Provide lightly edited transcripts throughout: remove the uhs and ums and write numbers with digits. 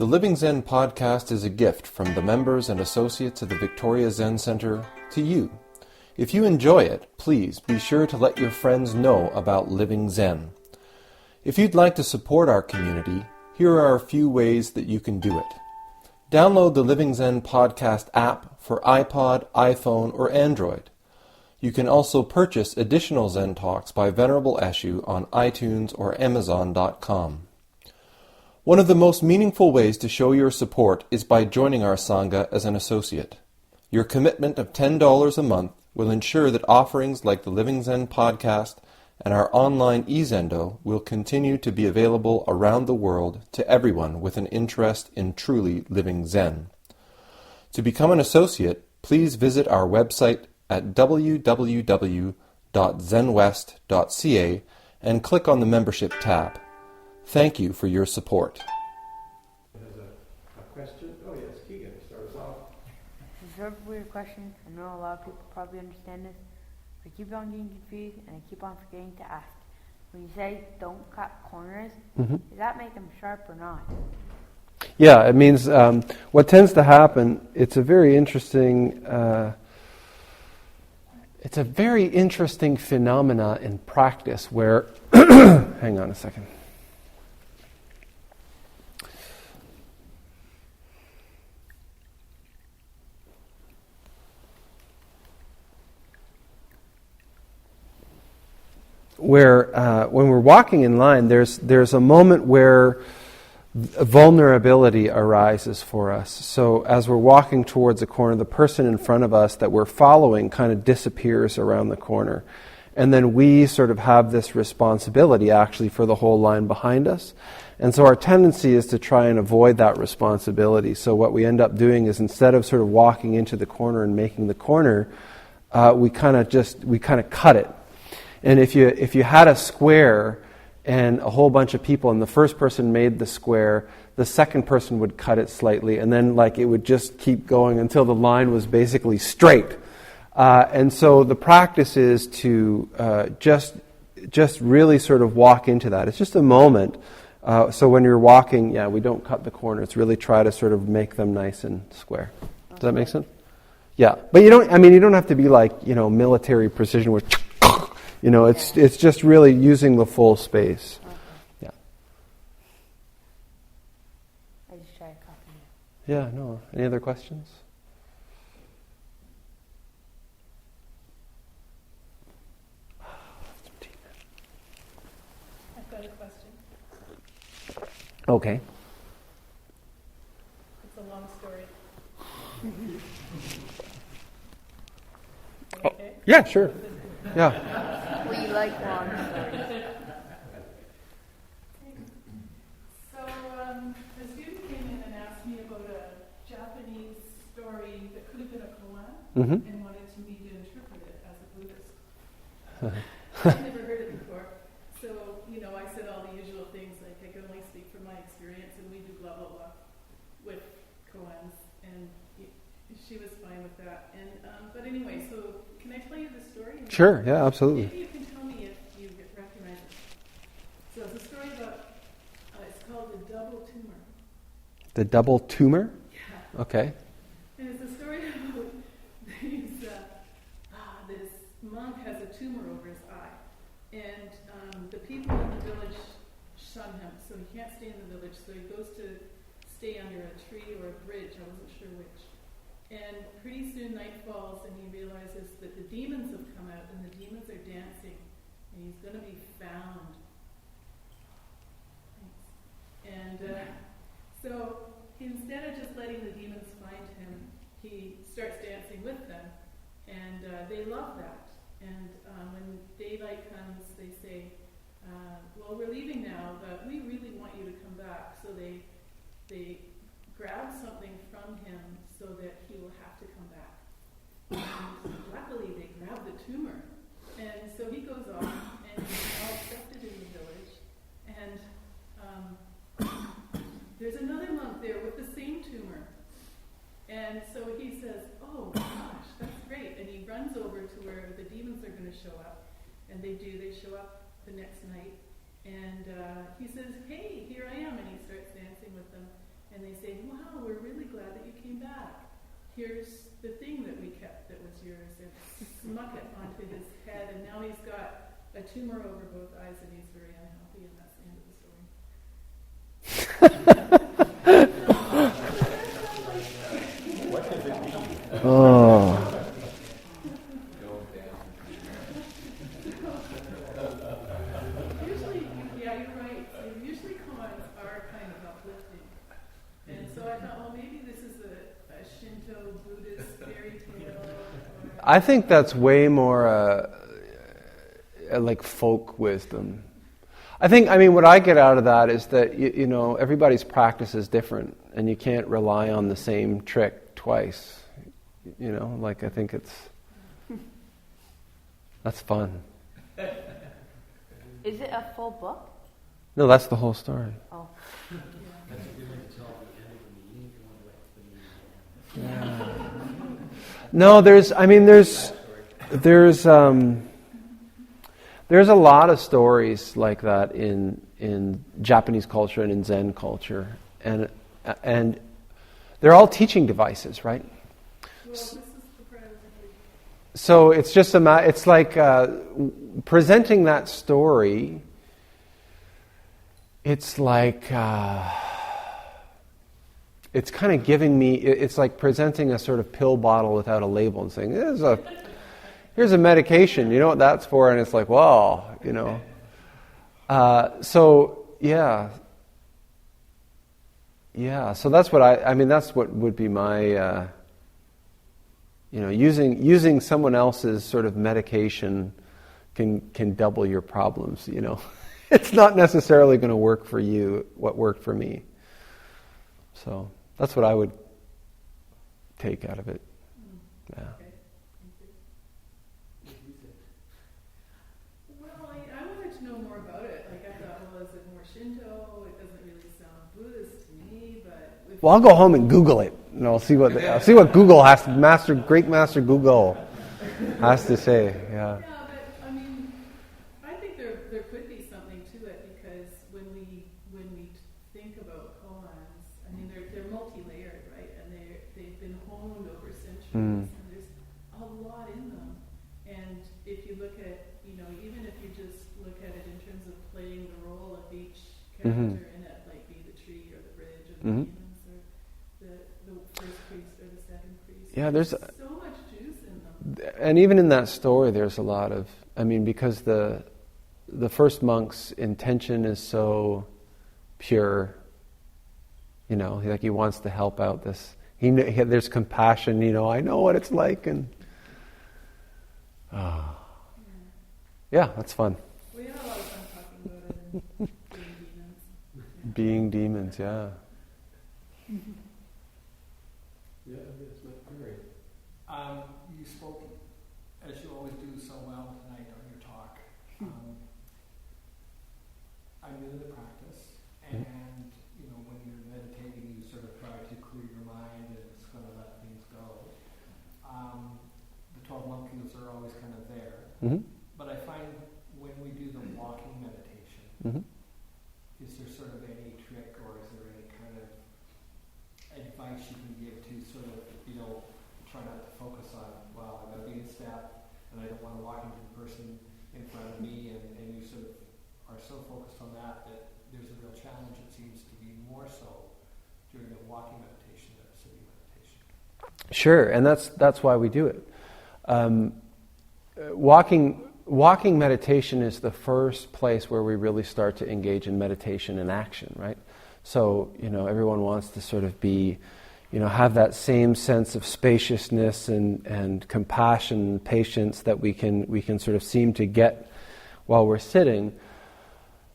The Living Zen-podcast is a gift from the members and associates of the Victoria Zen Centre to you. If you enjoy it, please be sure to let your friends know about Living Zen. If you'd like to support our community, here are a few ways that you can do it. Download the Living Zen podcast app for iPod, iPhone, or Android. You can also purchase additional Zen Talks by Venerable Eshu on iTunes or Amazon.com. One of the most meaningful ways to show your support is by joining our Sangha as an associate. Your commitment of $10 a month will ensure that offerings like the Living Zen podcast and our online e-Zendo will continue to be available around the world to everyone with an interest in truly living Zen. To become an associate, please visit our website at www.zenwest.ca and click on the membership tab. Thank you for your support. There's a question. Oh yes, Keegan, start us off. It's a sort of weird question. I know a lot of people probably understand this. I keep on getting confused and I keep on forgetting to ask. When you say don't cut corners, does that make them sharp or not? Yeah, it means what tends to happen. It's a very interesting phenomena in practice where. Hang on a second. Where when we're walking in line, there's a moment where vulnerability arises for us. So as we're walking towards a corner, the person in front of us that we're following kind of disappears around the corner. And then we sort of have this responsibility actually for the whole line behind us. And so our tendency is to try and avoid that responsibility. So what we end up doing is instead of sort of walking into the corner and making the corner, we kind of cut it. And if you had a square and a whole bunch of people, and the first person made the square, the second person would cut it slightly, and then it would just keep going until the line was basically straight. And so the practice is to just really sort of walk into that. It's just a moment. So when you're walking, we don't cut the corners. Really try to sort of make them nice and square. Does that make sense? Yeah, but you don't have to be like military precision with. It's just really using the full space. Okay. Yeah. I just try to copy it. Yeah, no. Any other questions? I've got a question. Okay. It's a long story. Okay? Yeah, sure. Yeah. We like long stories. So, a student came in and asked me about a Japanese story that could have been a koan and wanted me to interpret it as a Buddhist. I've never heard it before. So, I said all the usual things like I can only speak from my experience and we do blah, blah, blah with koans. And she was fine with that. And but anyway, so can I tell you the story? Sure, yeah, absolutely. Maybe you can tell me if you recognize it. So it's a story about, it's called The Double Tumor. The double tumor? Yeah. Okay. And it's a story about this monk has a tumor over his eye. And the people in the village shun him, so he can't stay in the village. So he goes to stay under a tree or a bridge, I wasn't sure which. And pretty soon night falls and he realizes that the demons have come out and the demons are dancing and he's going to be found. And so instead of just letting the demons find him, he starts dancing with them and they love that. And when daylight comes, they say, well, we're leaving now, but we really want you to come back. So they grab something from him so that he will have to come back. And luckily, they grab the tumor. And so he goes off, and he's now accepted in the village. And there's another monk there with the same tumor. And so he says, oh gosh, that's great. And he runs over to where the demons are going to show up. And they do. They show up the next night. And he says, hey, here I am. And he starts dancing with them. And they back. Here's the thing that we kept that was yours, and smuck it onto his head, and now he's got a tumor over both eyes, and he's very unhealthy, and that's the end of the story. Oh. Usually, yeah, you're right. So usually koans are kind of uplifting. And so I thought, well, maybe this is a Shinto Buddhist fairy tale. I think that's way more like folk wisdom. I mean, what I get out of that is that, you know, everybody's practice is different, and you can't rely on the same trick twice. You know, like, I think that's fun. Is it a full book? No, that's the whole story. Oh. Yeah. No, there's a lot of stories like that in Japanese culture and in Zen culture, and they're all teaching devices, right? Well, this is the present. So it's just it's like presenting that story. It's like it's kind of giving me. It's like presenting a sort of pill bottle without a label and saying, "Here's a medication. You know what that's for?" And it's like, "Well, you know." So yeah. So that's what I mean. That's what would be my. You know, using someone else's sort of medication can double your problems. You know, it's not necessarily going to work for you what worked for me. So that's what I would take out of it. Yeah. Well, I wanted to know more about it. Like, I thought, well, is it more Shinto? It doesn't really sound Buddhist to me, but... Well, I'll go home and Google it, and I'll see what Google has to, Great Master Google has to say. Yeah. Yeah, but I mean, I think there could be something to it, because when we think about koans, I mean, they're multi-layered, right? And they've been honed over centuries, and there's a lot in them. And if you look at, you know, even if you just look at it in terms of playing the role of each character in it, like be the tree or the bridge or the demons or the first priest or the second priest. Yeah, there's so much juice in them. And even in that story, there's a lot of, I mean, because the first monk's intention is so pure, you know, like he wants to help out this. There's compassion, you know, I know what it's like, and yeah, that's fun. We had a lot of fun talking about it and being demons. Being demons, yeah. Yeah, yes, Mary. You spoke, as you always do so well tonight on your talk. I'm new to the practice, and you know, when you're meditating, you sort of try to clear your mind and just kind of let things go. The 12 monkeys are always kind of there, but I find when we do the walking meditation, is there sort of any trick, or is there any kind of advice you can give to sort of, you know, try not to focus on, well, I gotta be in step, and I don't want to walk into the person in front of me, and you sort of are so focused on that there's a real challenge, it seems to be more so during a walking meditation than a sitting meditation. Sure, and that's why we do it. Walking meditation is the first place where we really start to engage in meditation in action, right? So, you know, everyone wants to sort of be, you know, have that same sense of spaciousness and compassion and patience that we can sort of seem to get while we're sitting.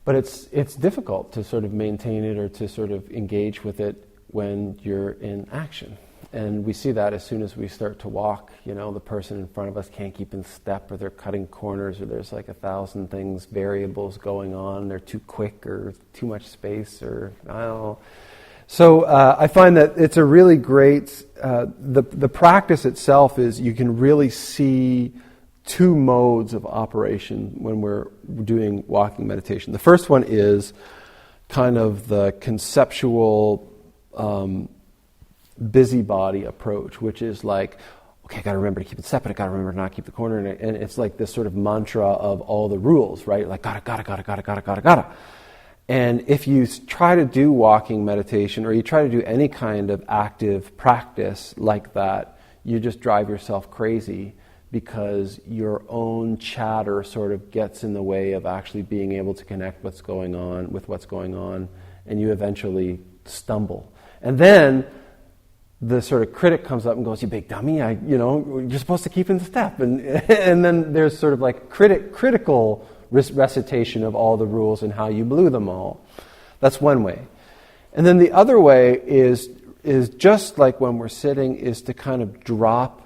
But it's difficult to sort of maintain it or to sort of engage with it when you're in action. And we see that as soon as we start to walk. You know, the person in front of us can't keep in step, or they're cutting corners, or there's like 1,000 things, variables going on. They're too quick, or too much space, or I don't know. So I find that it's a really great, the practice itself is you can really see two modes of operation when we're doing walking meditation. The first one is kind of the conceptual busybody approach, which is like, okay, I got to remember to keep it separate, I got to remember to not keep the corner, and it's like this sort of mantra of all the rules, right? Like gotta. And if you try to do walking meditation, or you try to do any kind of active practice like that, you just drive yourself crazy, because your own chatter sort of gets in the way of actually being able to connect what's going on, and you eventually stumble. And then the sort of critic comes up and goes, "You big dummy! You're supposed to keep in step." And then there's sort of like critical recitation of all the rules and how you blew them all. That's one way. And then the other way is just like when we're sitting, is to kind of drop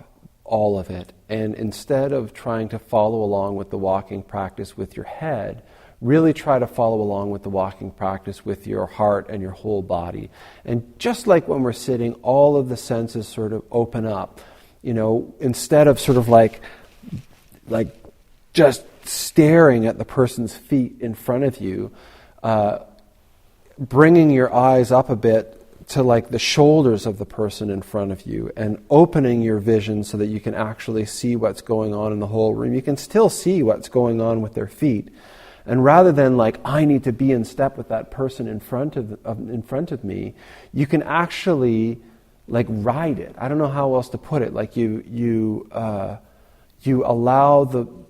all of it, and instead of trying to follow along with the walking practice with your head, really try to follow along with the walking practice with your heart and your whole body. And just like when we're sitting, all of the senses sort of open up. Instead of sort of like just staring at the person's feet in front of you, bringing your eyes up a bit to like the shoulders of the person in front of you, and opening your vision so that you can actually see what's going on in the whole room. You can still see what's going on with their feet. And rather than like, I need to be in step with that person in front of me, you can actually like ride it. I don't know how else to put it. Like you allow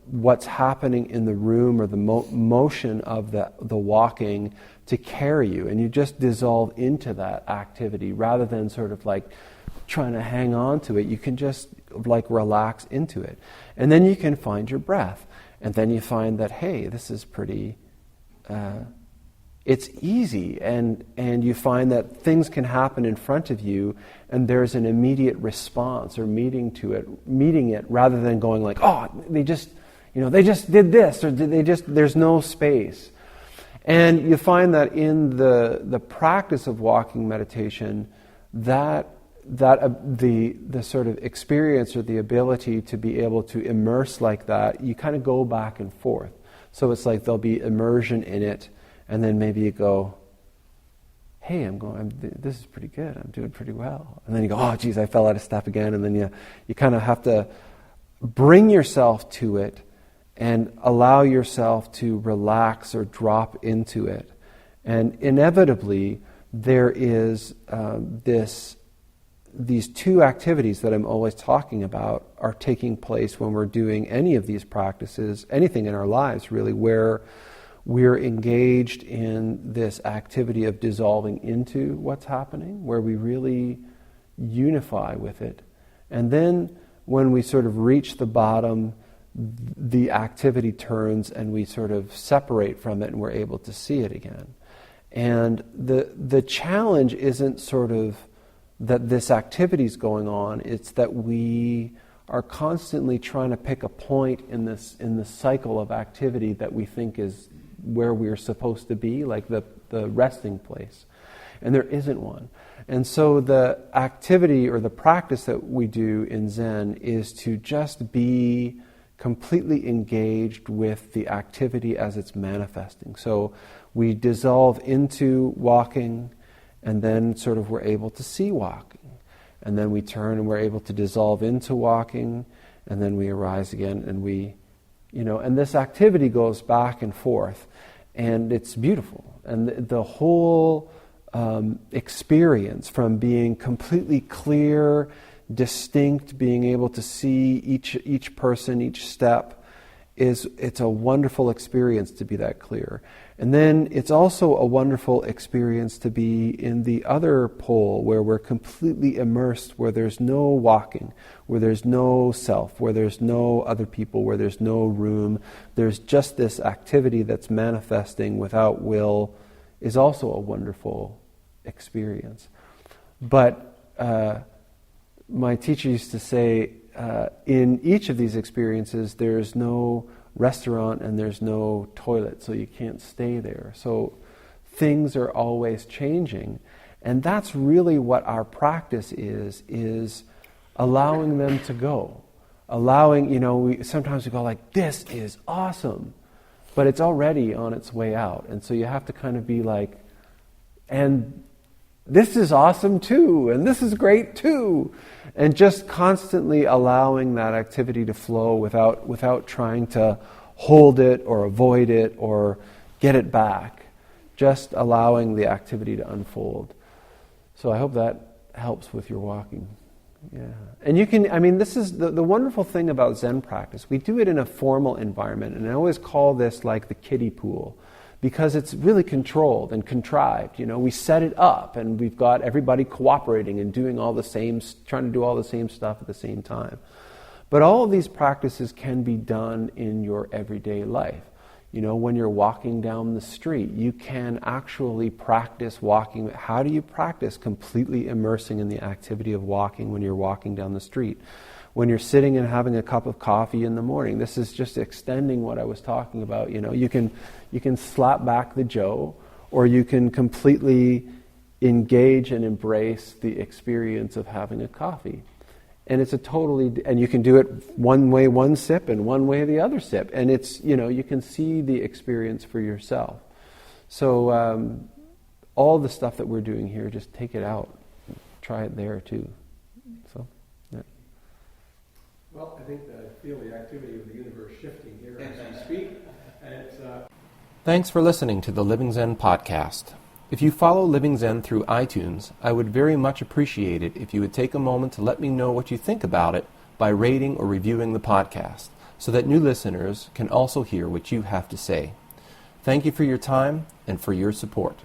what's happening in the room, or the motion of the walking, to carry you, and you just dissolve into that activity rather than sort of like trying to hang on to it. You can just like relax into it, and then you can find your breath. And then you find that, hey, this is pretty, it's easy. And you find that things can happen in front of you, and there's an immediate response or meeting it, rather than going like, oh, they just did this, or there's no space. And you find that in the practice of walking meditation, that the sort of experience, or the ability to be able to immerse like that, you kind of go back and forth. So it's like there'll be immersion in it, and then maybe you go, hey, this is pretty good, I'm doing pretty well. And then you go, oh geez, I fell out of step again. And then you kind of have to bring yourself to it and allow yourself to relax or drop into it. And inevitably there is these two activities that I'm always talking about are taking place when we're doing any of these practices, anything in our lives really, where we're engaged in this activity of dissolving into what's happening, where we really unify with it. And then when we sort of reach the bottom, the activity turns and we sort of separate from it, and we're able to see it again. And the challenge isn't sort of that this activity is going on, it's that we are constantly trying to pick a point in the cycle of activity that we think is where we're supposed to be, like the resting place. And there isn't one. And so the activity or the practice that we do in Zen is to just be completely engaged with the activity as it's manifesting. So we dissolve into walking, and then sort of we're able to see walking. And then we turn and we're able to dissolve into walking, and then we arise again, and and this activity goes back and forth, and it's beautiful. And the whole experience, from being completely clear, distinct, being able to see each person, each step, it's a wonderful experience to be that clear. And then it's also a wonderful experience to be in the other pole, where we're completely immersed, where there's no walking, where there's no self, where there's no other people, where there's no room. There's just this activity that's manifesting without will, is also a wonderful experience. But my teacher used to say, in each of these experiences, there's no restaurant and there's no toilet, so you can't stay there. So things are always changing. And that's really what our practice is allowing them to go. Allowing, sometimes we go like, this is awesome, but it's already on its way out. And so you have to kind of be like, and this is awesome too, and this is great too. And just constantly allowing that activity to flow without trying to hold it or avoid it or get it back. Just allowing the activity to unfold. So I hope that helps with your walking. Yeah. And you can, this is the wonderful thing about Zen practice. We do it in a formal environment, and I always call this like the kiddie pool, because it's really controlled and contrived. We set it up, and we've got everybody cooperating and doing trying to do all the same stuff at the same time. But all of these practices can be done in your everyday life. When you're walking down the street, you can actually practice walking. How do you practice completely immersing in the activity of walking when you're walking down the street? When you're sitting and having a cup of coffee in the morning, this is just extending what I was talking about. You can slap back the Joe, or you can completely engage and embrace the experience of having a coffee. And and you can do it one way, one sip, and one way, the other sip. And it's, you can see the experience for yourself. So all the stuff that we're doing here, just take it out. Try it there too. So, yeah. Well, I think that I feel the activity of the universe shifting here as we speak. And it's, Thanks for listening to the Living Zen podcast. If you follow Living Zen through iTunes, I would very much appreciate it if you would take a moment to let me know what you think about it by rating or reviewing the podcast, so that new listeners can also hear what you have to say. Thank you for your time and for your support.